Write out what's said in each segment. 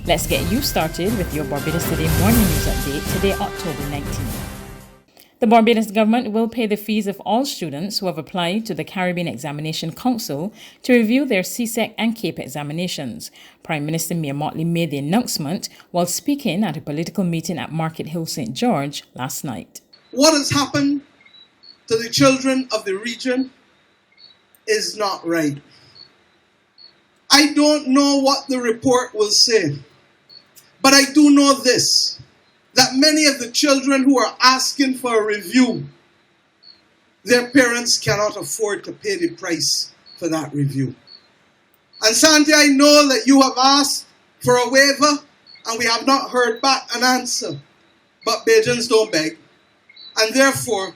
Let's get you started with your Barbados Today Morning News Update today, October 19th. The Barbados government will pay the fees of all students who have applied to the Caribbean Examination Council to review their CSEC and CAPE examinations. Prime Minister Mia Mottley made the announcement while speaking at a political meeting at Market Hill, St. George last night. What has happened to the children of the region is not right. I don't know what the report will say, but I do know this, that many of the children who are asking for a review, their parents cannot afford to pay the price for that review. And Santi, I know that you have asked for a waiver and we have not heard back an answer, but Bajans don't beg. And therefore,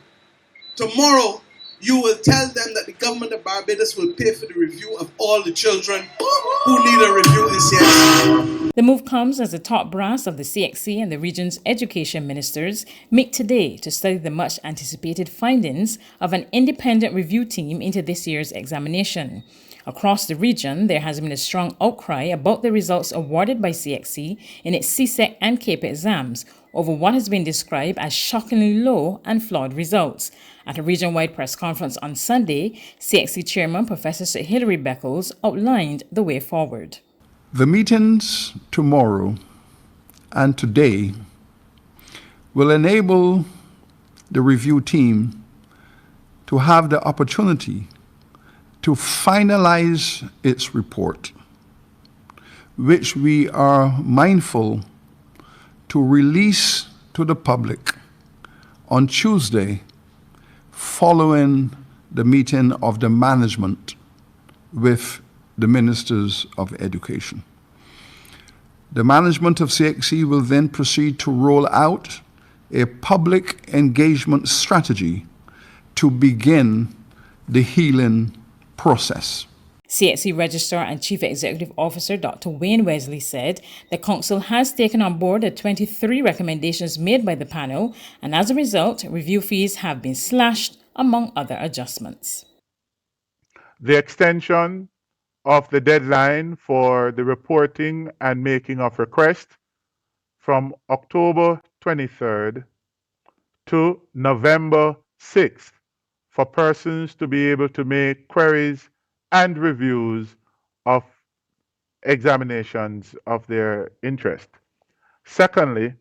tomorrow, you will tell them that the government of Barbados will pay for the review of all the children who need a review in CXC. The move comes as the top brass of the CXC and the region's education ministers meet today to study the much-anticipated findings of an independent review team into this year's examination. Across the region, there has been a strong outcry about the results awarded by CXC in its CSEC and CAPE exams over what has been described as shockingly low and flawed results. At a region-wide press conference on Sunday, CXC Chairman Professor Sir Hilary Beckles outlined the way forward. The meetings tomorrow and today will enable the review team to have the opportunity to finalize its report, which we are mindful to release to the public on Tuesday following the meeting of the management with the Ministers of Education. The management of CXC will then proceed to roll out a public engagement strategy to begin the healing process. CXC Registrar and Chief Executive Officer Dr. Wayne Wesley said the Council has taken on board the 23 recommendations made by the panel, and as a result, review fees have been slashed, among other adjustments. The extension of the deadline for the reporting and making of requests from October 23rd to November 6th for persons to be able to make queries and reviews of examinations of their interest. Secondly,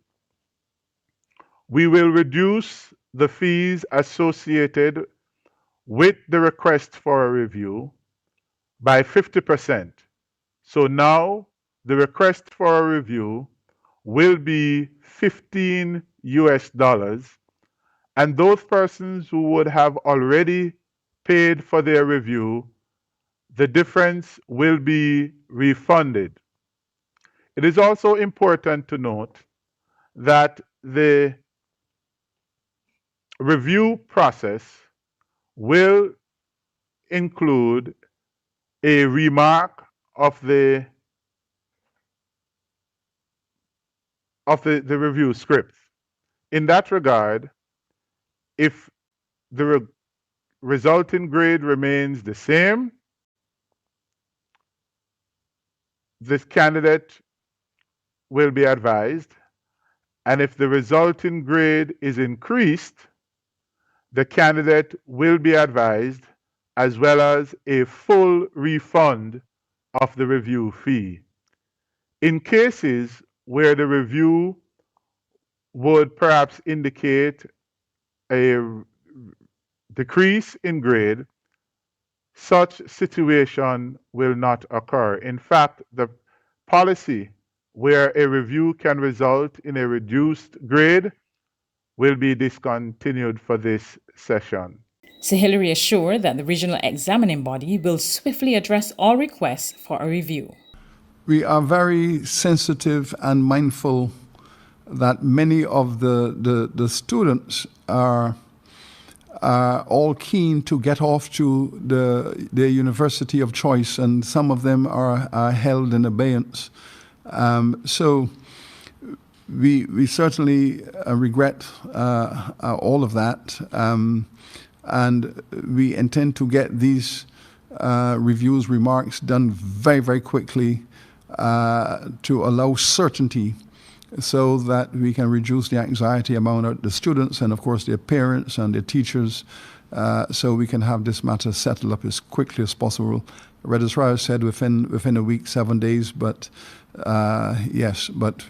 we will reduce the fees associated with the request for a review by 50%. So now the request for a review will be $15 US, and those persons who would have already paid for their review, the difference will be refunded. It is also important to note that the review process will include a remark of the review script. In that regard, if the resulting grade remains the same, this candidate will be advised, and if the resulting grade is increased, the candidate will be advised, as well as a full refund of the review fee. In cases where the review would perhaps indicate a decrease in grade, such situation will not occur. In fact, the policy where a review can result in a reduced grade will be discontinued for this session. Sir Hilary assured that the regional examining body will swiftly address all requests for a review. We are very sensitive and mindful that many of the students are all keen to get off to their university of choice, and some of them are held in abeyance. So we certainly regret all of that, and we intend to get these reviews, remarks done very, very quickly to allow certainty so that we can reduce the anxiety among the students and, of course, their parents and their teachers, so we can have this matter settled up as quickly as possible. The registrar said within a week, 7 days, but yes, but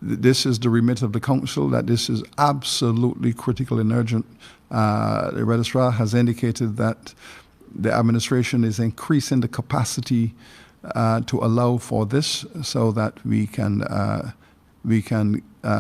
this is the remit of the council, that this is absolutely critical and urgent. The registrar has indicated that the administration is increasing the capacity to allow for this so that we can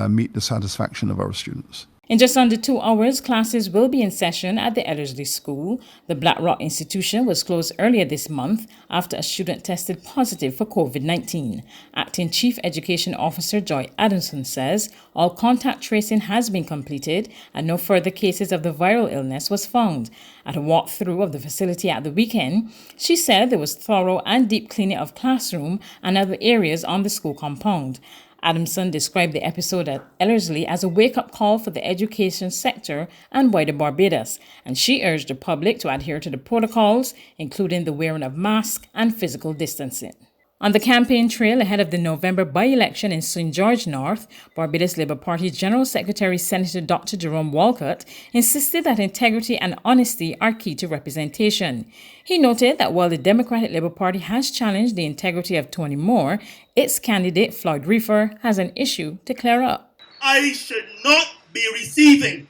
meet the satisfaction of our students. In just under 2 hours, classes will be in session at the Ellerslie School. The Black Rock institution was closed earlier this month after a student tested positive for COVID-19. Acting Chief Education Officer Joy Adamson says all contact tracing has been completed and no further cases of the viral illness was found. At a walkthrough of the facility at the weekend, she said there was thorough and deep cleaning of classroom and other areas on the school compound. Adamson described the episode at Ellerslie as a wake-up call for the education sector and wider Barbados, and she urged the public to adhere to the protocols, including the wearing of masks and physical distancing. On the campaign trail ahead of the November by-election in St. George North, Barbados Labour Party General Secretary Senator Dr. Jerome Walcott insisted that integrity and honesty are key to representation. He noted that while the Democratic Labour Party has challenged the integrity of Tony Moore, its candidate Floyd Reefer has an issue to clear up. I should not be receiving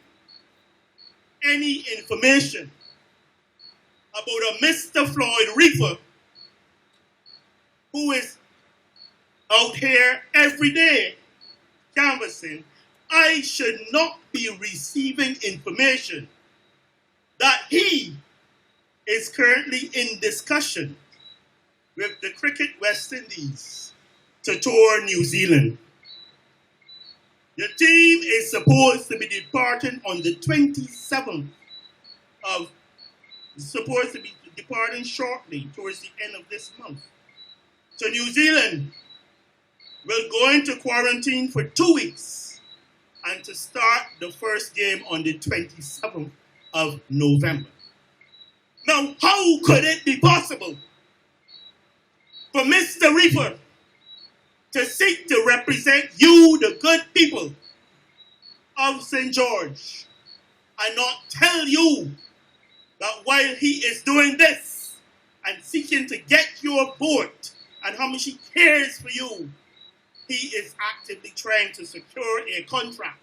any information about a Mr. Floyd Reefer who is out here every day canvassing. I should not be receiving information that he is currently in discussion with the Cricket West Indies to tour New Zealand. The team is supposed to be departing on the 27th supposed to be departing shortly towards the end of this month. So New Zealand will go into quarantine for 2 weeks and to start the first game on the 27th of November. Now, how could it be possible for Mr. Reefer to seek to represent you, the good people of St. George, and not tell you that while he is doing this and seeking to get your vote and how much he cares for you, he is actively trying to secure a contract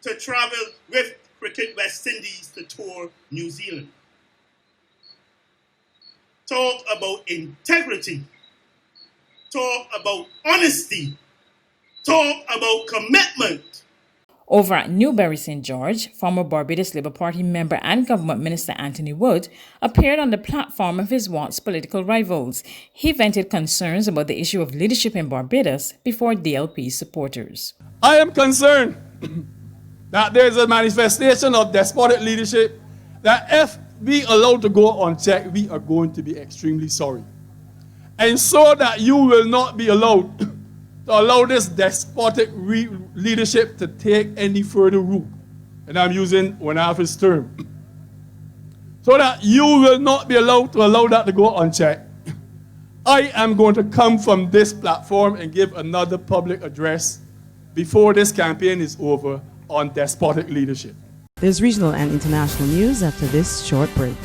to travel with Cricket West Indies to tour New Zealand. Talk about integrity. Talk about honesty. Talk about commitment. Over at Newberry St. George, former Barbados Labour Party member and Government Minister Anthony Wood appeared on the platform of his once political rivals. He vented concerns about the issue of leadership in Barbados before DLP supporters. I am concerned that there is a manifestation of despotic leadership that if we allowed to go unchecked, we are going to be extremely sorry. And so that you will not be allowed to allow this despotic leadership to take any further root. And I'm using one half his term. So that you will not be allowed to allow that to go unchecked. I am going to come from this platform and give another public address before this campaign is over on despotic leadership. There's regional and international news after this short break.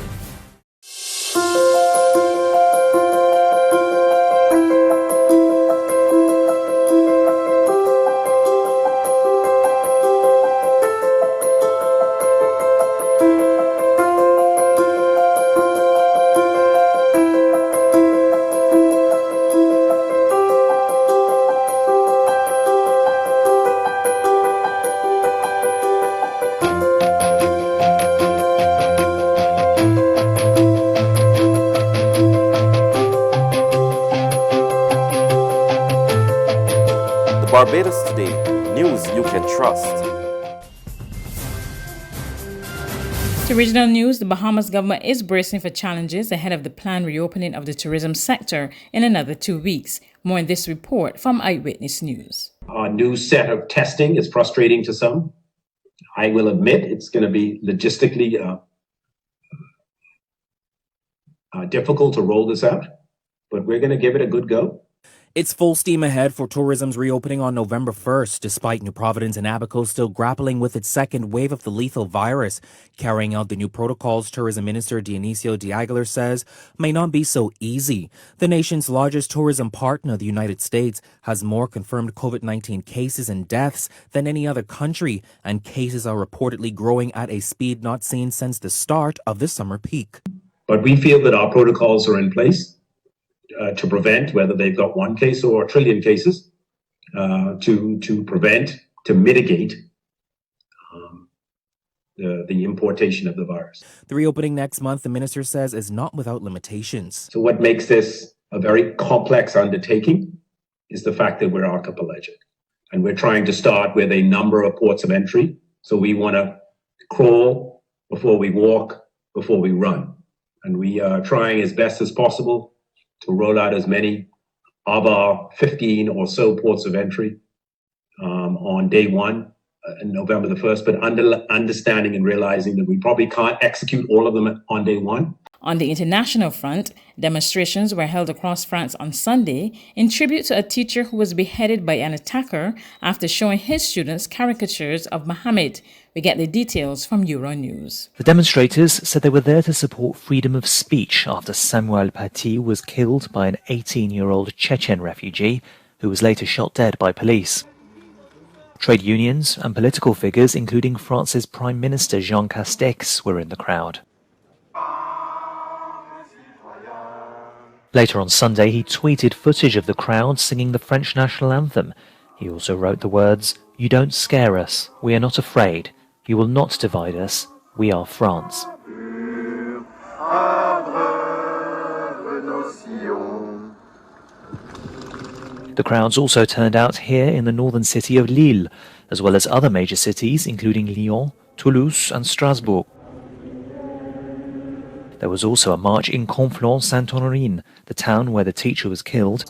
Barbados Today, news you can trust. To regional news, the Bahamas government is bracing for challenges ahead of the planned reopening of the tourism sector in another 2 weeks. More in this report from Eyewitness News. Our new set of testing is frustrating to some. I will admit it's going to be logistically difficult to roll this out, but we're going to give it a good go. It's full steam ahead for tourism's reopening on November 1st, despite New Providence and Abaco still grappling with its second wave of the lethal virus. Carrying out the new protocols, Tourism Minister Dionisio de Aguilar says may not be so easy. The nation's largest tourism partner, the United States, has more confirmed COVID-19 cases and deaths than any other country, and cases are reportedly growing at a speed not seen since the start of the summer peak. But we feel that our protocols are in place to prevent, whether they've got 1 case or 1 trillion cases, to prevent, to mitigate the importation of the virus. The reopening next month, the minister says, is not without limitations. So what makes this a very complex undertaking is the fact that we're archipelagic. And we're trying to start with a number of ports of entry. So we want to crawl before we walk, before we run. And we are trying as best as possible to roll out as many of our 15 or so ports of entry on day 1, November the 1st, but understanding and realizing that we probably can't execute all of them on day 1. On the international front, demonstrations were held across France on Sunday in tribute to a teacher who was beheaded by an attacker after showing his students caricatures of Mohammed. We get the details from Euronews. The demonstrators said they were there to support freedom of speech after Samuel Paty was killed by an 18-year-old Chechen refugee who was later shot dead by police. Trade unions and political figures, including France's Prime Minister Jean Castex, were in the crowd. Later on Sunday, he tweeted footage of the crowd singing the French national anthem. He also wrote the words, "You don't scare us. We are not afraid. You will not divide us. We are France." The crowds also turned out here in the northern city of Lille, as well as other major cities, including Lyon, Toulouse and Strasbourg. There was also a march in Conflans-Sainte-Honorine, the town where the teacher was killed.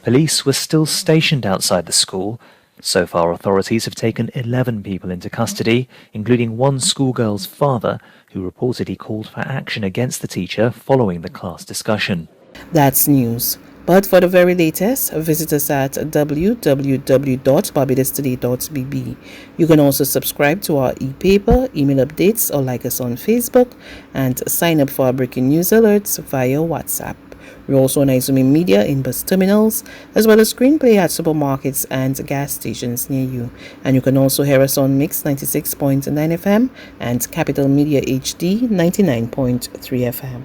Police were still stationed outside the school. So far, authorities have taken 11 people into custody, including one schoolgirl's father, who reportedly called for action against the teacher following the class discussion. That's news. But for the very latest, visit us at www.barbadostoday.bb. You can also subscribe to our e-paper, email updates, or like us on Facebook, and sign up for our breaking news alerts via WhatsApp. We're also on Izumi Media in bus terminals, as well as screenplay at supermarkets and gas stations near you. And you can also hear us on Mix 96.9 FM and Capital Media HD 99.3 FM.